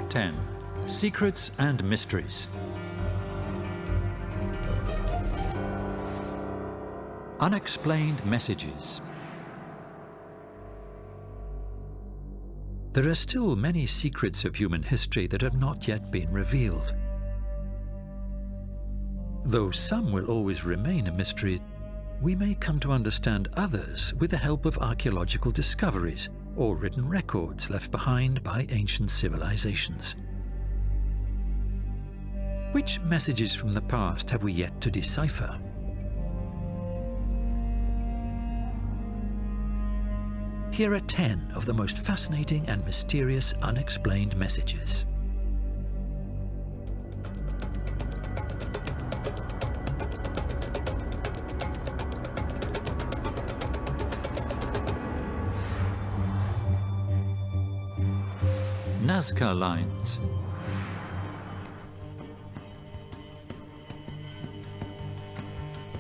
10. Secrets and Mysteries. Unexplained messages. There are still many secrets of human history that have not yet been revealed. Though some will always remain a mystery, we may come to understand others with the help of archaeological discoveries or written records left behind by ancient civilizations. Which messages from the past have we yet to decipher? Here are 10 of the most fascinating and mysterious unexplained messages. Nazca lines.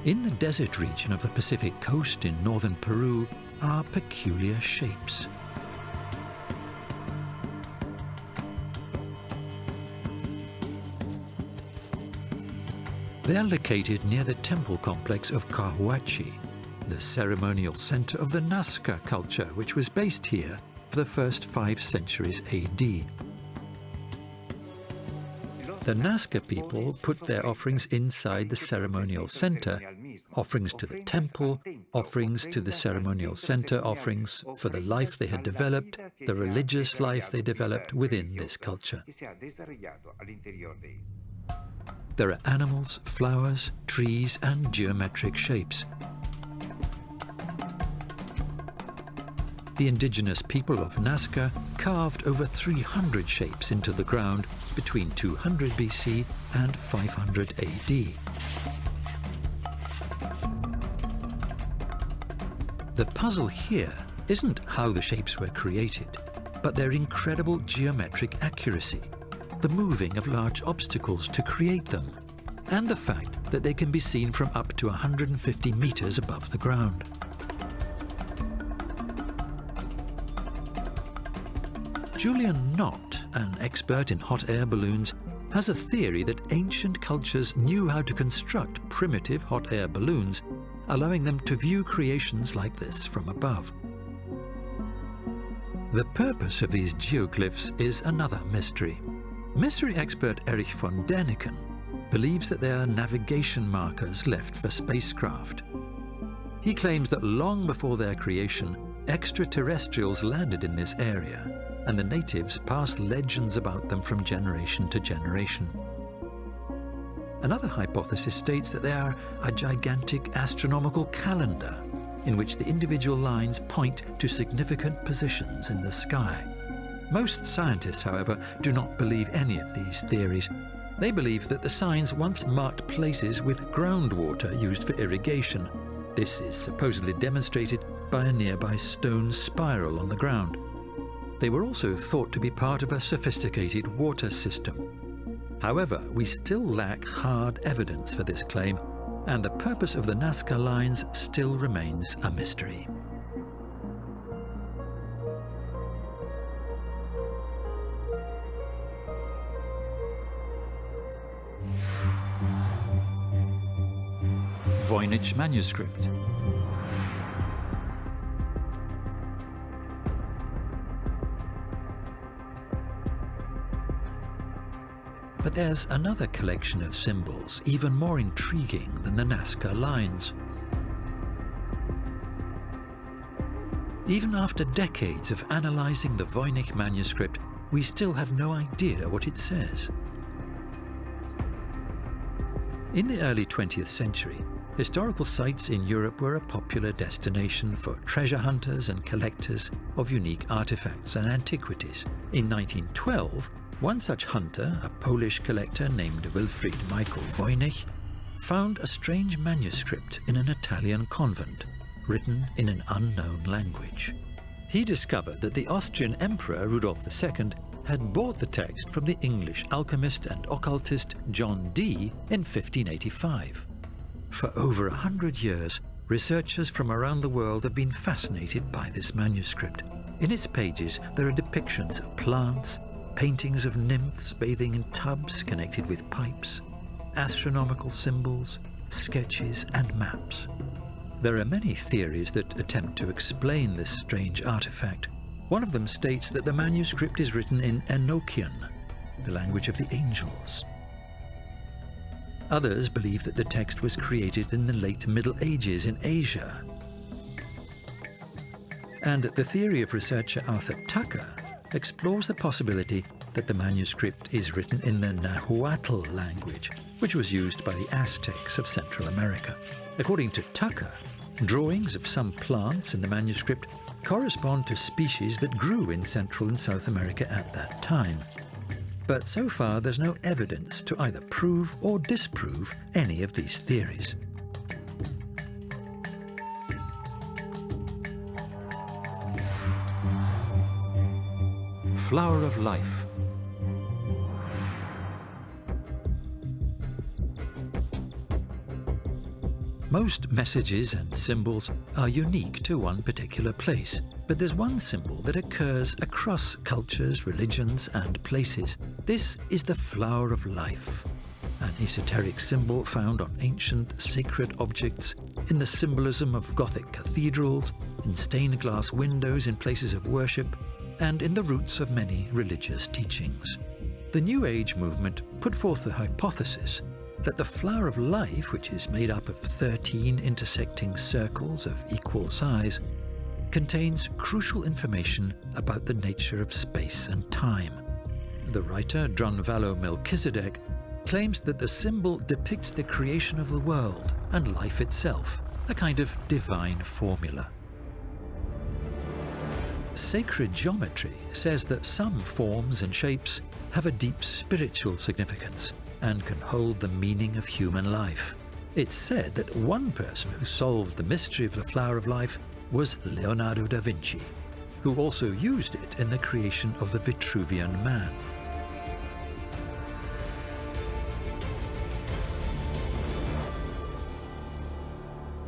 In the desert region of the Pacific coast in northern Peru are peculiar shapes. They are located near the temple complex of Cahuachi, the ceremonial center of the Nazca culture, which was based here for the first 5 centuries AD. The Nazca people put their offerings inside the ceremonial center, offerings to the temple, offerings to the ceremonial center, offerings for the life they had developed, the religious life they developed within this culture. There are animals, flowers, trees, and geometric shapes. The indigenous people of Nazca carved over 300 shapes into the ground between 200 BC and 500 AD. The puzzle here isn't how the shapes were created, but their incredible geometric accuracy, the moving of large obstacles to create them, and the fact that they can be seen from up to 150 meters above the ground. Julian Knott, an expert in hot air balloons, has a theory that ancient cultures knew how to construct primitive hot air balloons, allowing them to view creations like this from above. The purpose of these geoglyphs is another mystery. Mystery expert Erich von Däniken believes that they are navigation markers left for spacecraft. He claims that long before their creation, extraterrestrials landed in this area, and the natives passed legends about them from generation to generation. Another hypothesis states that they are a gigantic astronomical calendar in which the individual lines point to significant positions in the sky. Most scientists, however, do not believe any of these theories. They believe that the signs once marked places with groundwater used for irrigation. This is supposedly demonstrated by a nearby stone spiral on the ground. They were also thought to be part of a sophisticated water system. However, we still lack hard evidence for this claim, and the purpose of the Nazca lines still remains a mystery. Voynich manuscript. But there's another collection of symbols, even more intriguing than the Nazca lines. Even after decades of analyzing the Voynich manuscript, we still have no idea what it says. In the early 20th century, historical sites in Europe were a popular destination for treasure hunters and collectors of unique artifacts and antiquities. In 1912, one such hunter, a Polish collector named Wilfried Michael Voynich, found a strange manuscript in an Italian convent, written in an unknown language. He discovered that the Austrian Emperor Rudolf II had bought the text from the English alchemist and occultist John Dee in 1585. For over 100 years, researchers from around the world have been fascinated by this manuscript. In its pages, there are depictions of plants, paintings of nymphs bathing in tubs connected with pipes, astronomical symbols, sketches and maps. There are many theories that attempt to explain this strange artifact. One of them states that the manuscript is written in Enochian, the language of the angels. Others believe that the text was created in the late Middle Ages in Asia. And the theory of researcher Arthur Tucker explores the possibility that the manuscript is written in the Nahuatl language, which was used by the Aztecs of Central America. According to Tucker, drawings of some plants in the manuscript correspond to species that grew in Central and South America at that time. But so far there's no evidence to either prove or disprove any of these theories. Flower of Life. Most messages and symbols are unique to one particular place, but there's one symbol that occurs across cultures, religions, and places. This is the flower of life, an esoteric symbol found on ancient sacred objects, in the symbolism of Gothic cathedrals, in stained glass windows in places of worship, and in the roots of many religious teachings. The New Age movement put forth the hypothesis that the flower of life, which is made up of 13 intersecting circles of equal size, contains crucial information about the nature of space and time. The writer Drunvalo Melchizedek claims that the symbol depicts the creation of the world and life itself, a kind of divine formula. Sacred geometry says that some forms and shapes have a deep spiritual significance and can hold the meaning of human life. It's said that one person who solved the mystery of the flower of life was Leonardo da Vinci, who also used it in the creation of the Vitruvian Man.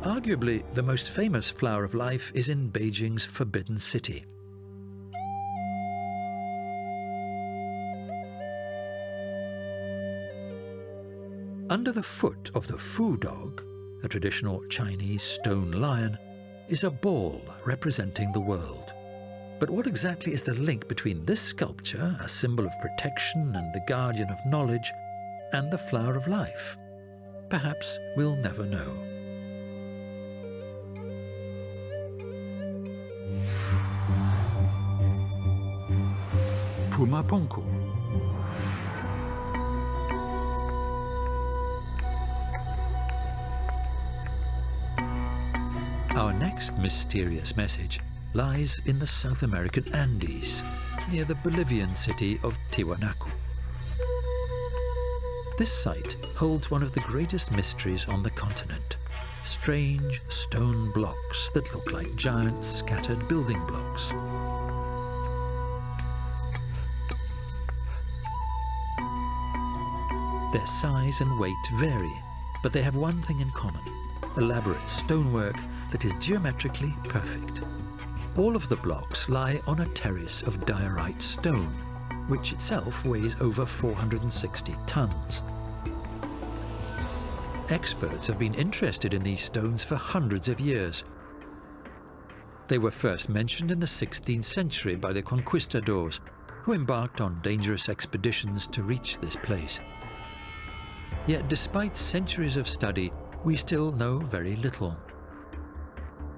Arguably, the most famous flower of life is in Beijing's Forbidden City. Under the foot of the Fu dog, a traditional Chinese stone lion, is a ball representing the world. But what exactly is the link between this sculpture, a symbol of protection and the guardian of knowledge, and the flower of life? Perhaps we'll never know. Pumapunku. Our next mysterious message lies in the South American Andes, near the Bolivian city of Tiwanaku. This site holds one of the greatest mysteries on the continent: strange stone blocks that look like giant scattered building blocks. Their size and weight vary, but they have one thing in common: elaborate stonework that is geometrically perfect. All of the blocks lie on a terrace of diorite stone, which itself weighs over 460 tons. Experts have been interested in these stones for hundreds of years. They were first mentioned in the 16th century by the conquistadors, who embarked on dangerous expeditions to reach this place. Yet despite centuries of study, we still know very little.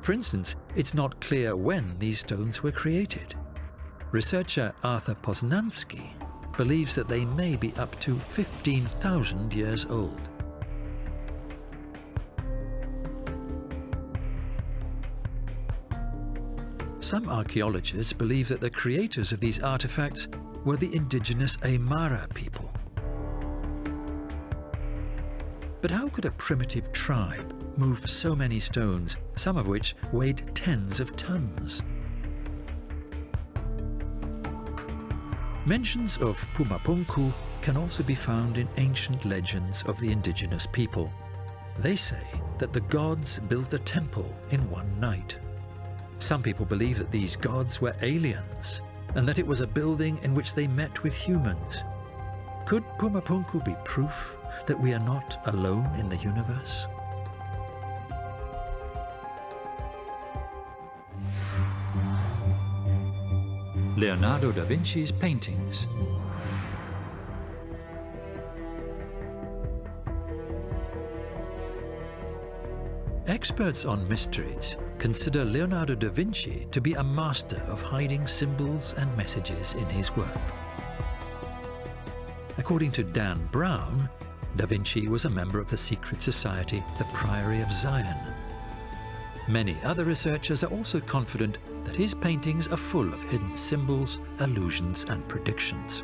For instance, it's not clear when these stones were created. Researcher Arthur Poznansky believes that they may be up to 15,000 years old. Some archaeologists believe that the creators of these artifacts were the indigenous Aymara people. But how could a primitive tribe move so many stones, some of which weighed tens of tons? Mentions of Pumapunku can also be found in ancient legends of the indigenous people. They say that the gods built the temple in one night. Some people believe that these gods were aliens, and that it was a building in which they met with humans. Could Pumapunku be proof that we are not alone in the universe? Leonardo da Vinci's paintings. Experts on mysteries consider Leonardo da Vinci to be a master of hiding symbols and messages in his work. According to Dan Brown, da Vinci was a member of the secret society, the Priory of Zion. Many other researchers are also confident that his paintings are full of hidden symbols, allusions, and predictions.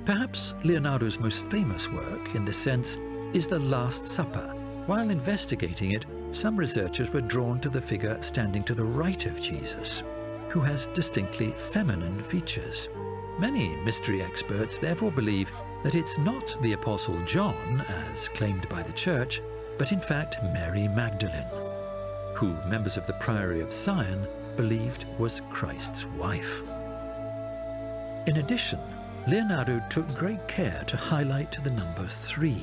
Perhaps Leonardo's most famous work, in this sense, is The Last Supper. While investigating it, some researchers were drawn to the figure standing to the right of Jesus, who has distinctly feminine features. Many mystery experts therefore believe that it's not the Apostle John, as claimed by the Church, but in fact Mary Magdalene, who members of the Priory of Zion believed was Christ's wife. In addition, Leonardo took great care to highlight the number 3.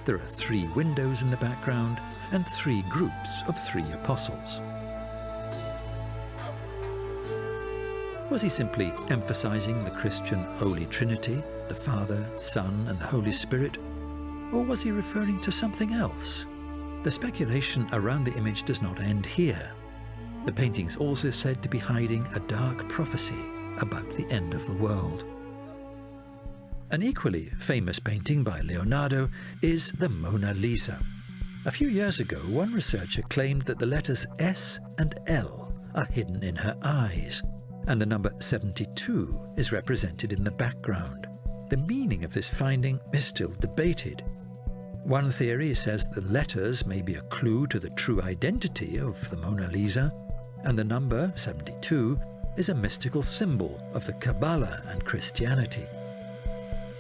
There are 3 windows in the background and 3 groups of 3 apostles. Was he simply emphasizing the Christian Holy Trinity, the Father, Son, and the Holy Spirit? Or was he referring to something else? The speculation around the image does not end here. The painting's also said to be hiding a dark prophecy about the end of the world. An equally famous painting by Leonardo is the Mona Lisa. A few years ago, one researcher claimed that the letters S and L are hidden in her eyes, and the number 72 is represented in the background. The meaning of this finding is still debated. One theory says the letters may be a clue to the true identity of the Mona Lisa, and the number 72 is a mystical symbol of the Kabbalah and Christianity.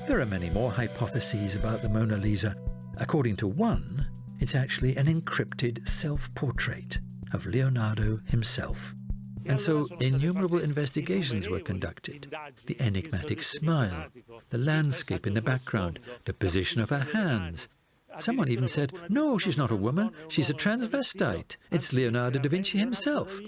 There are many more hypotheses about the Mona Lisa. According to one, it's actually an encrypted self-portrait of Leonardo himself. And so innumerable investigations were conducted. The enigmatic smile, the landscape in the background, the position of her hands. Someone even said, no, she's not a woman, she's a transvestite. It's Leonardo da Vinci himself.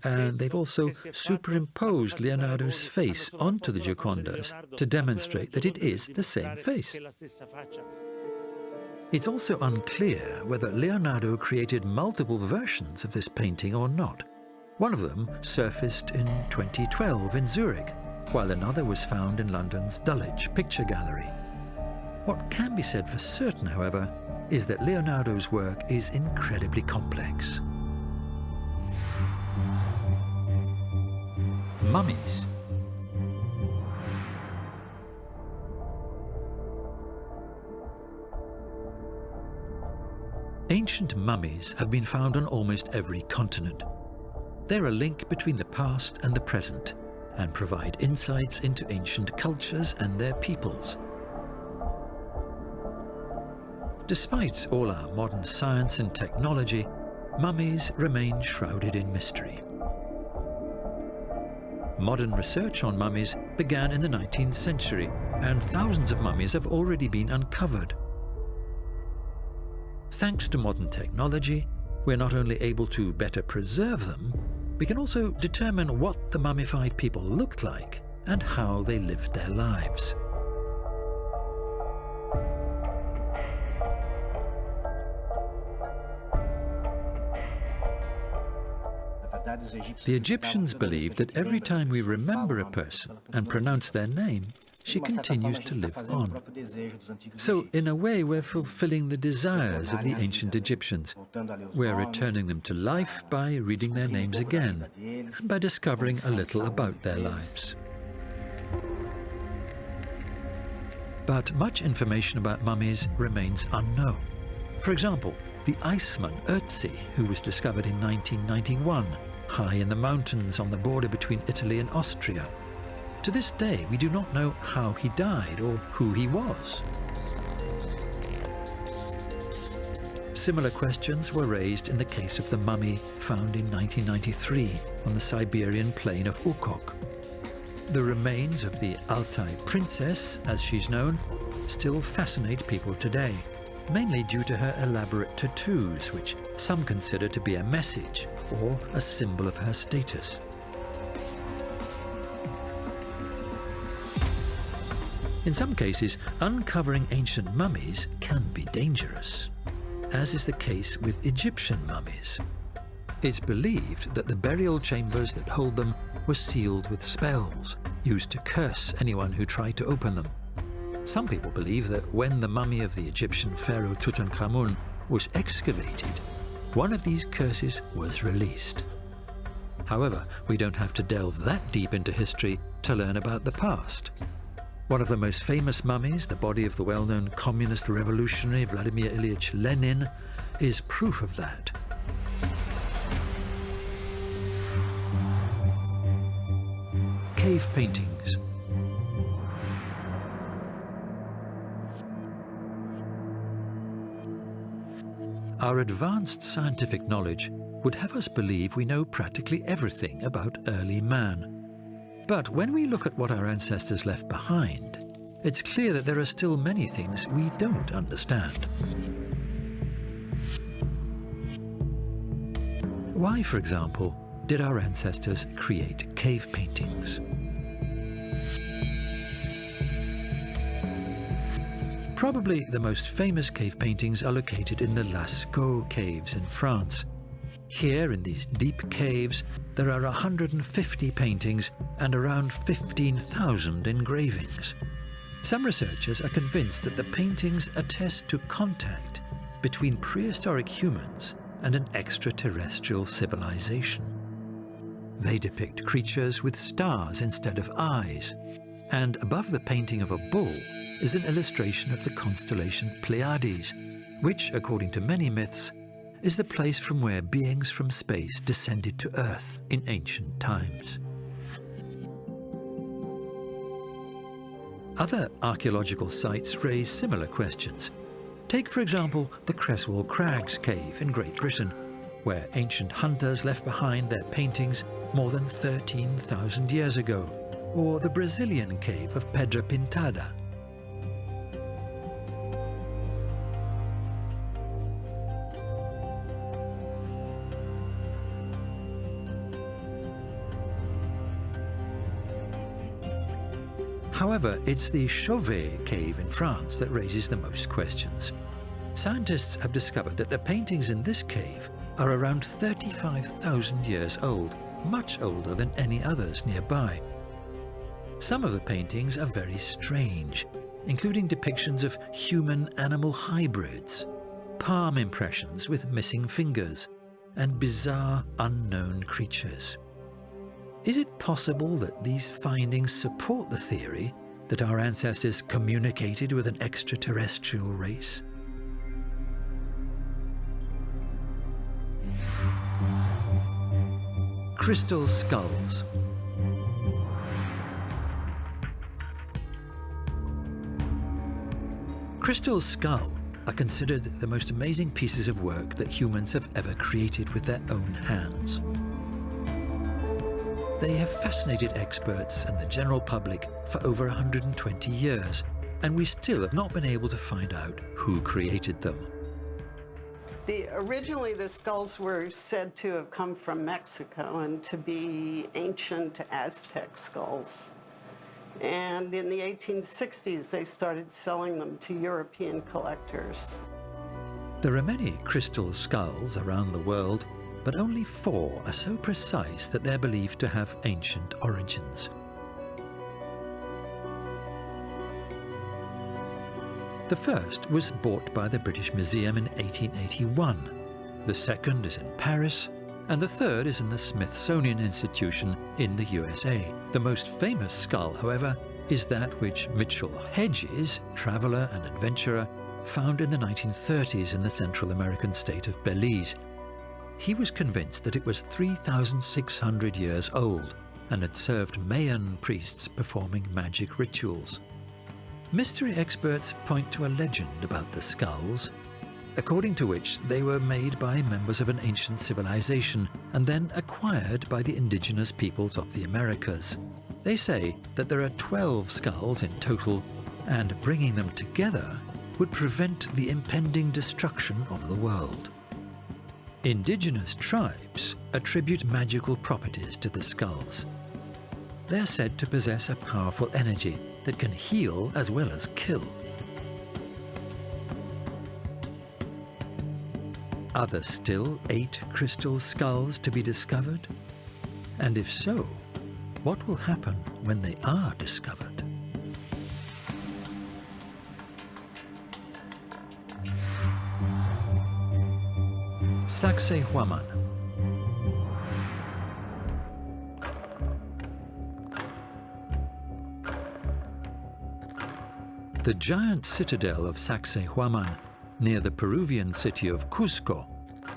And they've also superimposed Leonardo's face onto the Giocondas to demonstrate that it is the same face. It's also unclear whether Leonardo created multiple versions of this painting or not. One of them surfaced in 2012 in Zurich, while another was found in London's Dulwich Picture Gallery. What can be said for certain, however, is that Leonardo's work is incredibly complex. Mummies. Ancient mummies have been found on almost every continent. They're a link between the past and the present, and provide insights into ancient cultures and their peoples. Despite all our modern science and technology, mummies remain shrouded in mystery. Modern research on mummies began in the 19th century, and thousands of mummies have already been uncovered. Thanks to modern technology, we're not only able to better preserve them, we can also determine what the mummified people looked like and how they lived their lives. The Egyptians believed that every time we remember a person and pronounce their name, she continues to live on. So, in a way, we're fulfilling the desires of the ancient Egyptians. We're returning them to life by reading their names again, and by discovering a little about their lives. But much information about mummies remains unknown. For example, the Iceman Ötzi, who was discovered in 1991, high in the mountains on the border between Italy and Austria. To this day, we do not know how he died or who he was. Similar questions were raised in the case of the mummy found in 1993 on the Siberian plain of Ukok. The remains of the Altai princess, as she's known, still fascinate people today, mainly due to her elaborate tattoos, which some consider to be a message or a symbol of her status. In some cases, uncovering ancient mummies can be dangerous, as is the case with Egyptian mummies. It's believed that the burial chambers that hold them were sealed with spells, used to curse anyone who tried to open them. Some people believe that when the mummy of the Egyptian pharaoh Tutankhamun was excavated, one of these curses was released. However, we don't have to delve that deep into history to learn about the past. One of the most famous mummies, the body of the well-known communist revolutionary Vladimir Ilyich Lenin, is proof of that. Cave paintings. Our advanced scientific knowledge would have us believe we know practically everything about early man. But when we look at what our ancestors left behind, it's clear that there are still many things we don't understand. Why, for example, did our ancestors create cave paintings? Probably the most famous cave paintings are located in the Lascaux caves in France. Here, in these deep caves, there are 150 paintings and around 15,000 engravings. Some researchers are convinced that the paintings attest to contact between prehistoric humans and an extraterrestrial civilization. They depict creatures with stars instead of eyes, and above the painting of a bull is an illustration of the constellation Pleiades, which, according to many myths, is the place from where beings from space descended to Earth in ancient times. Other archaeological sites raise similar questions. Take, for example, the Cresswell Crags cave in Great Britain, where ancient hunters left behind their paintings more than 13,000 years ago, or the Brazilian cave of Pedra Pintada. However, it's the Chauvet cave in France that raises the most questions. Scientists have discovered that the paintings in this cave are around 35,000 years old, much older than any others nearby. Some of the paintings are very strange, including depictions of human-animal hybrids, palm impressions with missing fingers, and bizarre unknown creatures. Is it possible that these findings support the theory that our ancestors communicated with an extraterrestrial race? Crystal skulls. Crystal skull are considered the most amazing pieces of work that humans have ever created with their own hands. They have fascinated experts and the general public for over 120 years, and we still have not been able to find out who created them. Originally, the skulls were said to have come from Mexico and to be ancient Aztec skulls. And in the 1860s, they started selling them to European collectors. There are many crystal skulls around the world, but only 4 are so precise that they're believed to have ancient origins. The first was bought by the British Museum in 1881, the second is in Paris, and the third is in the Smithsonian Institution in the USA. The most famous skull, however, is that which Mitchell Hedges, traveller and adventurer, found in the 1930s in the Central American state of Belize. He was convinced that it was 3,600 years old and had served Mayan priests performing magic rituals. Mystery experts point to a legend about the skulls. according to which they were made by members of an ancient civilization and then acquired by the indigenous peoples of the Americas. They say that there are 12 skulls in total, and bringing them together would prevent the impending destruction of the world. Indigenous tribes attribute magical properties to the skulls. They're said to possess a powerful energy that can heal as well as kill. Are there still 8 crystal skulls to be discovered? And if so, what will happen when they are discovered? Sacsayhuaman. The giant citadel of Sacsayhuaman, near the Peruvian city of Cusco,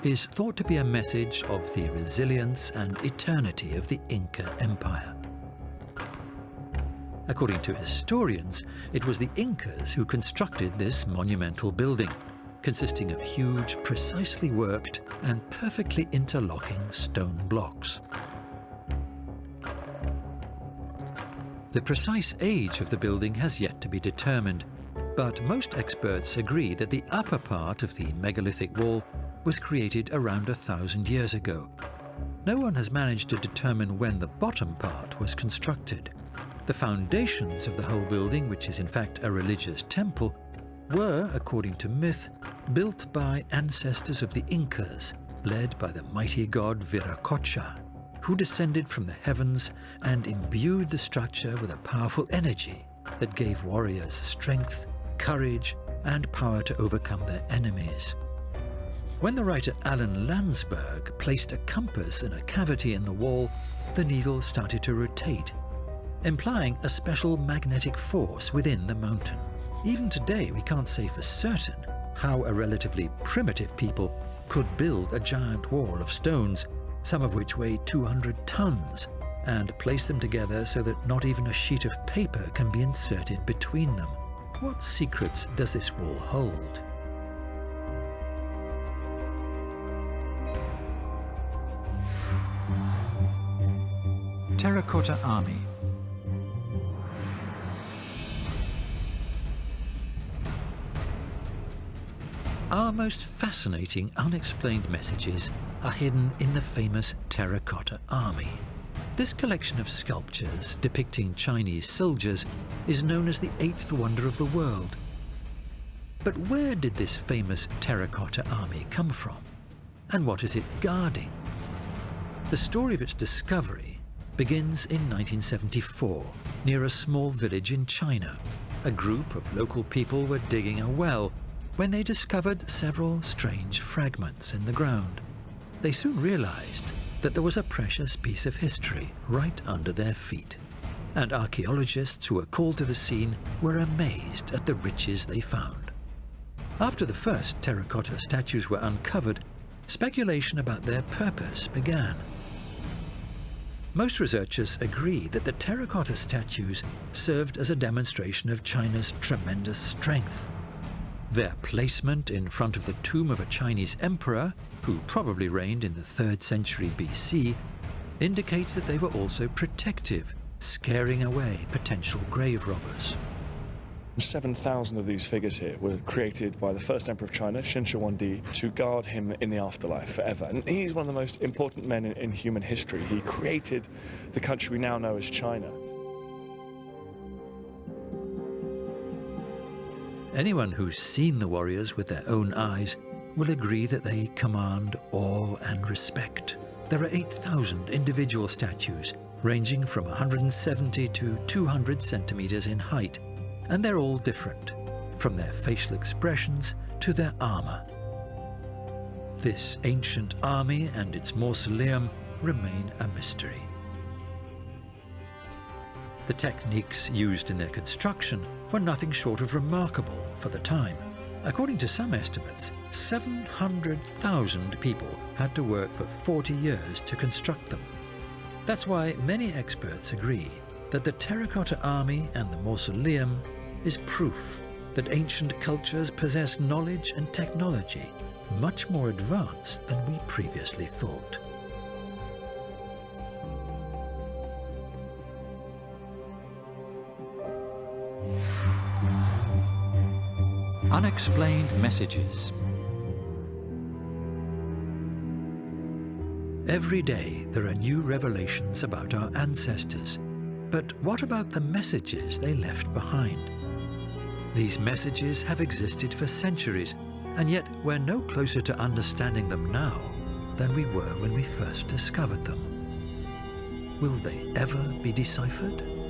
is thought to be a message of the resilience and eternity of the Inca Empire. According to historians, it was the Incas who constructed this monumental building, consisting of huge, precisely worked and perfectly interlocking stone blocks. The precise age of the building has yet to be determined, but most experts agree that the upper part of the megalithic wall was created around 1,000 years ago. No one has managed to determine when the bottom part was constructed. The foundations of the whole building, which is in fact a religious temple, were, according to myth, built by ancestors of the Incas, led by the mighty god Viracocha, who descended from the heavens and imbued the structure with a powerful energy that gave warriors strength, courage, and power to overcome their enemies. When the writer Alan Landsberg placed a compass in a cavity in the wall, the needle started to rotate, implying a special magnetic force within the mountain. Even today, we can't say for certain how a relatively primitive people could build a giant wall of stones, some of which weigh 200 tons, and place them together so that not even a sheet of paper can be inserted between them. What secrets does this wall hold? Terracotta Army. Our most fascinating unexplained messages are hidden in the famous Terracotta Army. This collection of sculptures depicting Chinese soldiers is known as the 8th wonder of the world. But where did this famous Terracotta Army come from? And what is it guarding? The story of its discovery begins in 1974, near a small village in China. A group of local people were digging a well when they discovered several strange fragments in the ground. They soon realized that there was a precious piece of history right under their feet, and archaeologists who were called to the scene were amazed at the riches they found. After the first terracotta statues were uncovered, speculation about their purpose began. Most researchers agree that the terracotta statues served as a demonstration of China's tremendous strength. Their placement in front of the tomb of a Chinese emperor, who probably reigned in the 3rd century BC, indicates that they were also protective, scaring away potential grave robbers. 7,000 of these figures here were created by the first emperor of China, Qin Huangdi, to guard him in the afterlife forever. And he's one of the most important men in human history. He created the country we now know as China. Anyone who's seen the warriors with their own eyes will agree that they command awe and respect. There are 8,000 individual statues, ranging from 170 to 200 centimeters in height, and they're all different, from their facial expressions to their armor. This ancient army and its mausoleum remain a mystery. The techniques used in their construction were nothing short of remarkable for the time. According to some estimates, 700,000 people had to work for 40 years to construct them. That's why many experts agree that the terracotta army and the mausoleum is proof that ancient cultures possess knowledge and technology much more advanced than we previously thought. Unexplained messages. Every day there are new revelations about our ancestors. But what about the messages they left behind? These messages have existed for centuries, and yet we're no closer to understanding them now than we were when we first discovered them. Will they ever be deciphered?